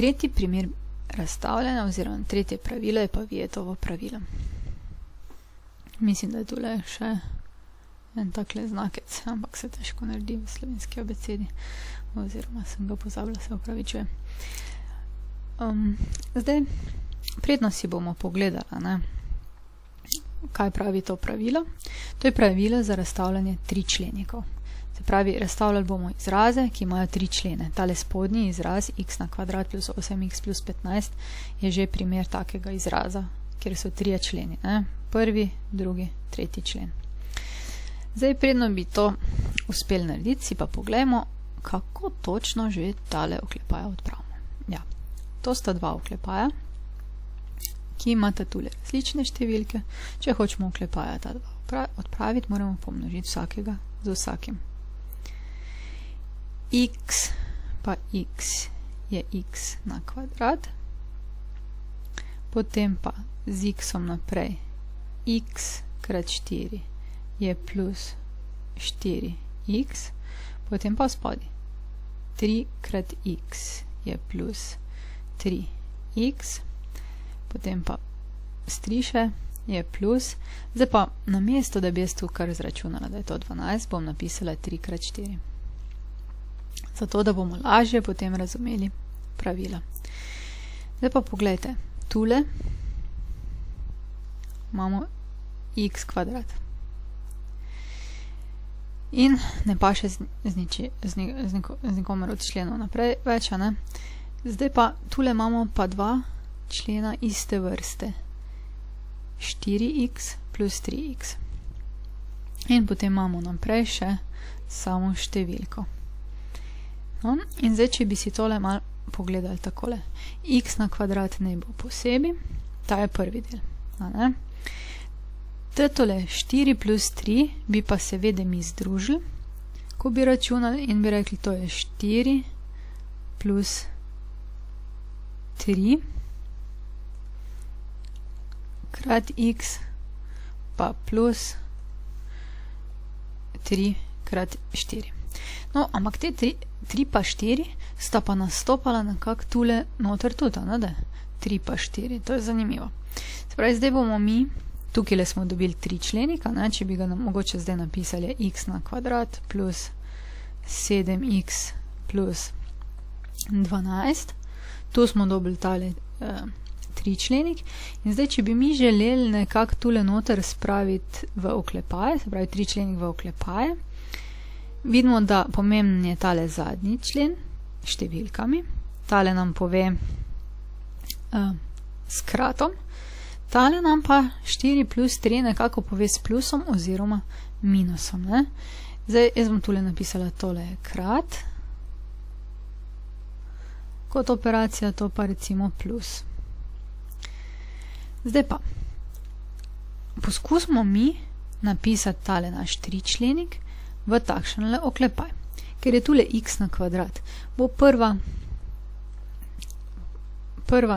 tretji primer razstavljanja oziroma tretje pravilo je pa Vietovo pravilo. Mislim, da je tule še en takle znakec, ampak se težko naredi v slovenski abecedi, oziroma sem ga pozabila, se opravičujem. Zdaj, predno si bomo pogledala, ne, kaj pravi to pravilo. To je pravilo za razstavljanje tričlenikov. Se pravi, razstavljali bomo izraze, ki imajo 3 člene. Tale spodnji izraz x na kvadrat plus 8x plus 15 je že primer takega izraza, kjer so 3 členi. Ne? Prvi, drugi, tretji člen. Zdaj, predno bi to uspeli narediti, si pa poglejmo, kako točno že tale oklepaja odpravimo. Ja, to sta 2 oklepaja, ki imata tule različne številke. Če hočemo oklepaja ta 2 odpraviti, moramo pomnožiti vsakega z vsakim. X pa x je x na kvadrat, potem pa z x-om naprej x krat 4 je plus 4x, potem pa spodaj 3 krat x je plus 3x, potem pa striše je plus, zdaj pa namesto, da bi jaz tu kar izračunala, da je to 12, bom napisala 3 krat 4. Zato, da bomo lažje potem razumeli pravila. Zdaj pa pogledajte, tule imamo x kvadrat. In ne paše z nikomer od členov naprej več, ne? Zdaj pa tule imamo pa 2 člena iste vrste. 4x plus 3x. In potem imamo naprej še samo številko. No, in zdaj, če bi si tole malo pogledali takole. X na kvadrat naj bo posebej, ta je prvi del. Tole 4 plus 3 bi pa seveda mi združili, ko bi računali in bi rekli, to je 4 plus 3 krat x pa plus 3 krat 4. No, ampak te 3 pa 4 sta pa nastopala nekako tule noter tudi, ne da? 3 pa 4, to je zanimivo. Se pravi, zdaj bomo mi, tukaj smo dobili 3 členika, ne? Če bi ga mogoče zdaj napisali x na kvadrat plus 7x plus 12, tu smo dobili tale 3 členik in zdaj, če bi mi želeli nekako tule noter spraviti v oklepaje, se pravi 3 členik v oklepaje, vidimo, da pomemben je tale zadnji člen s številkami, tale nam pove s kratom, tale nam pa 4 plus 3 nekako pove s plusom oziroma minusom. Ne? Zdaj, jaz bom tule napisala tole krat, kot operacija, to pa recimo plus. Zdaj pa, poskusimo mi napisati tale naš 3 členik v takšnele oklepaj. Ker je tule x na kvadrat, bo prva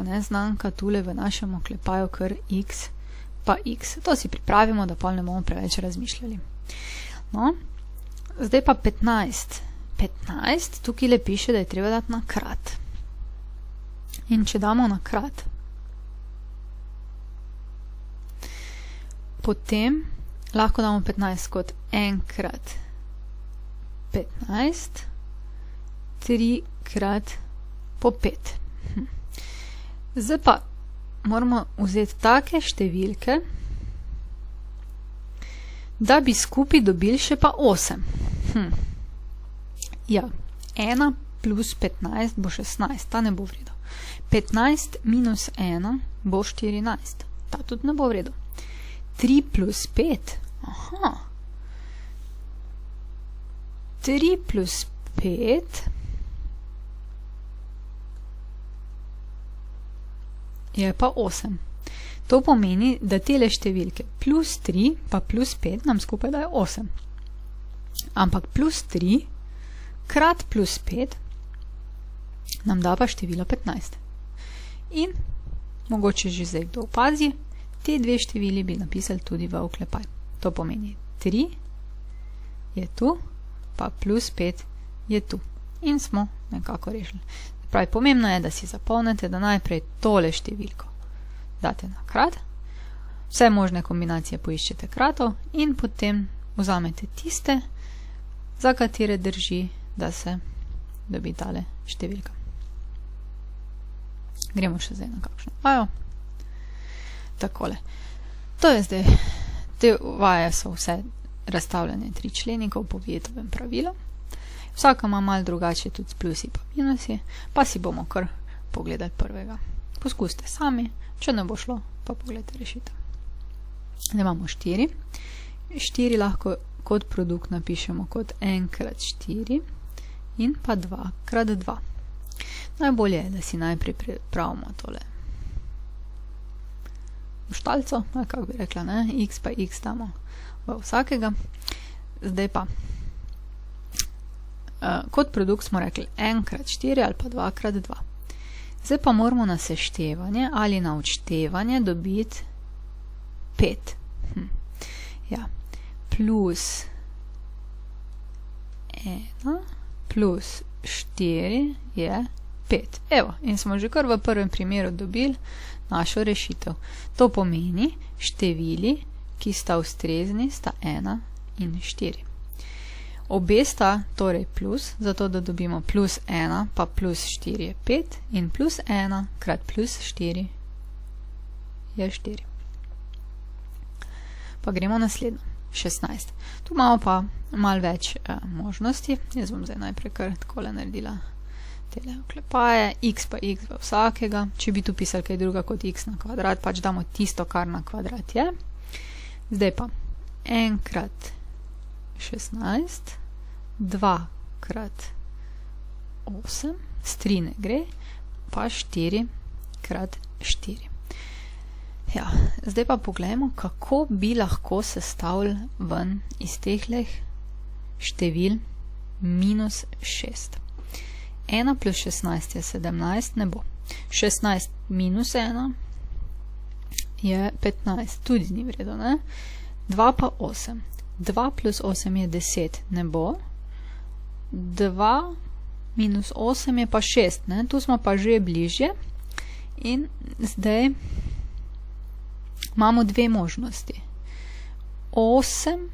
neznanka tule v našem oklepaju kar x pa x. To si pripravimo, da pa ne bomo preveč razmišljali. No, zdaj pa 15. 15, tukaj le piše, da je treba dati na krat. In če damo na krat, potem lahko damo 15 kot 1 krat 15, 3 krat po 5. Zdaj pa moramo vzeti take številke, da bi skupaj dobili še pa 8. Ja, 1 plus 15 bo 16, ta ne bo v redu. 15 minus 1 bo 14, ta tudi ne bo v redu. 3 plus 5, aha, 3 plus 5 je pa 8. To pomeni, da tele številke plus 3 pa plus 5 nam skupaj daje 8. Ampak plus 3 krat plus 5 nam da pa število 15. In mogoče že zdaj kdo opazi, te dve števili bi napisali tudi v oklepaj. To pomeni 3 je tu, pa plus 5 je tu. In smo nekako rešili. Pravi, pomembno je, da si zapomnite, da najprej tole številko date na krat, vse možne kombinacije poiščete kratov in potem vzamete tiste, za katere drži, da se dobi tale številka. Gremo še zdaj na kakšno vajo. Takole. To je zdaj, te vaje so vse razstavljanje tričlenikov po Vietovem pravilu. Vsaka ima malo drugače tudi plusi pa minusi, pa si bomo kar pogledali prvega. Poskusite sami, če ne bo šlo, pa pogledajte rešitev. Zdaj imamo 4. 4 lahko kot produkt napišemo kot 1 krat 4 in pa 2 krat 2. Najbolje je, da si najprej pripravimo tole štalco, kako bi rekla, ne? X pa X damo v vsakega. Zdaj pa kot produkt smo rekli 1 krat 4 ali pa 2 krat 2. Zdaj pa moramo na seštevanje ali na odštevanje dobiti 5. Ja, plus 1 plus 4 je 5. Evo, in smo že kar v prvem primeru dobili našo rešitev. To pomeni, števili, ki sta ustrezni, sta 1 in 4. Obe sta torej plus, zato da dobimo plus 1 pa plus 4 je 5 in plus 1 krat plus 4 je 4. Pa gremo naslednjo, 16. Tu imamo pa malo več možnosti. Jaz bom zdaj najprej kar takole naredila tele oklepaje, x pa x v vsakega. Če bi tu pisali kaj druga kot x na kvadrat, pač damo tisto, kar na kvadrat je. Zdaj pa 1 krat 16, 2 krat 8, s 3 ne gre, pa 4 krat 4. Ja, zdaj pa pogledajmo, kako bi lahko sestavili ven iz tehleh števil minus 6. 1 plus 16 je 17, ne bo. 16 minus 1 je 15, tudi ni vredo, ne? 2 pa 8. 2 plus 8 je 10, ne bo. 2 minus 8 je pa 6, ne? Tu smo pa že bližje. In zdaj imamo dve možnosti. 8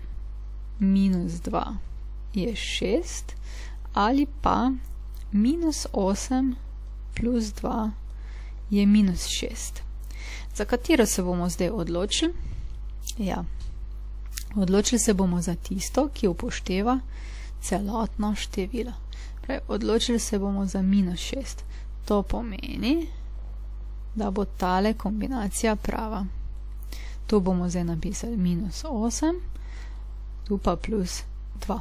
minus 2 je 6 ali pa minus 8 plus 2 je minus 6. Za katero se bomo zdaj odločili? Ja, odločili se bomo za tisto, ki upošteva celotno število. Pravi, odločili se bomo za minus 6. To pomeni, da bo tale kombinacija prava. Tu bomo zdaj napisali minus 8, tu pa plus 2.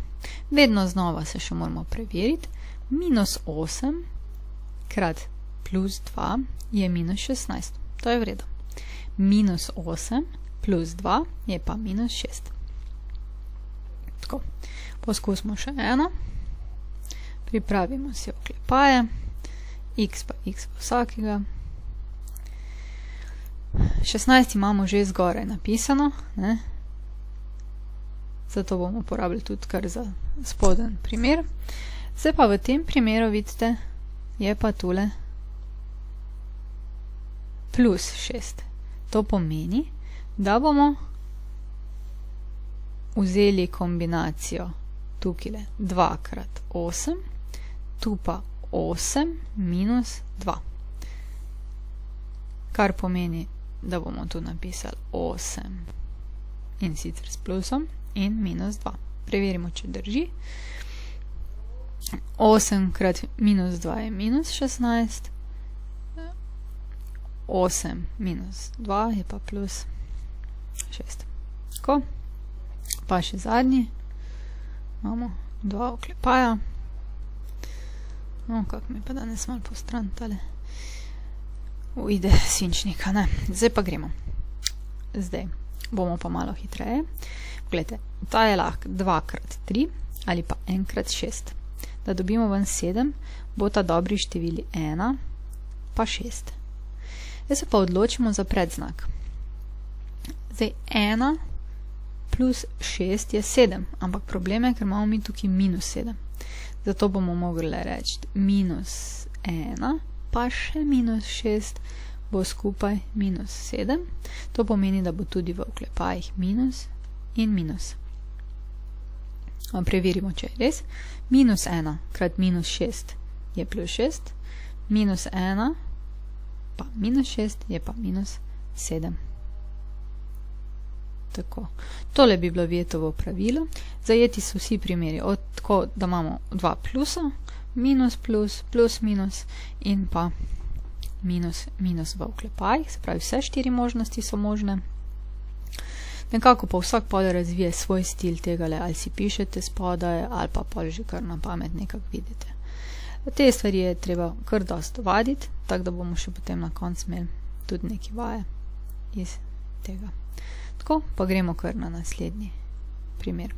Vedno znova se še moramo preveriti. Minus 8 krat plus 2 je minus 16. To je v redu. Minus 8 plus 2 je pa minus 6. Tako, poskusimo še eno. Pripravimo si oklepaje. X pa x vsakega. 16 imamo že zgoraj napisano, ne? Zato bomo uporabili tudi kar za spoden primer. Zdaj pa v tem primeru, vidite, je pa tule plus 6. To pomeni, da bomo vzeli kombinacijo tukaj 2 krat 8, tu pa 8 minus 2. Kar pomeni, da bomo tu napisali 8 in sicer s plusom in minus 2. Preverimo, če drži. 8 krat minus 2 je minus 16. 8 minus 2 je pa plus 6. Tako. Pa še zadnji. Imamo 2 oklepaja. No, kako mi pa danes malo postran tale ujde svinčnika, ne. Zdaj pa gremo. Zdaj bomo pa malo hitreje. Poglejte, ta je lahko 2 krat 3 ali pa 1 krat 6. Da dobimo ven 7, bo ta dobri števili 1 pa 6. Zdaj se pa odločimo za predznak. Zdaj 1 plus 6 je 7, ampak problem je, ker imamo mi tukaj minus 7. Zato bomo mogli reči minus 1 pa še minus 6 bo skupaj minus 7. To pomeni, da bo tudi v oklepajih minus in minus. Preverimo, če je res. Minus 1 krat minus 6 je plus 6, minus 1 pa minus 6 je pa minus 7. Tako. Tole bi bilo Vietovo pravilo. Zajeti so vsi primeri, od tako, da imamo dva plusa, minus plus, plus minus in pa minus minus v oklepajih, se pravi vse 4 možnosti so možne. Nekako pa vsak pol razvije svoj stil tegale, ali si pišete spodaj, ali pa pol že kar na pamet nekako vidite. Te stvari je treba kar dosti vaditi, tako da bomo še potem na koncu imeli tudi neki vaje iz tega. Tako, pa gremo kar na naslednji primer.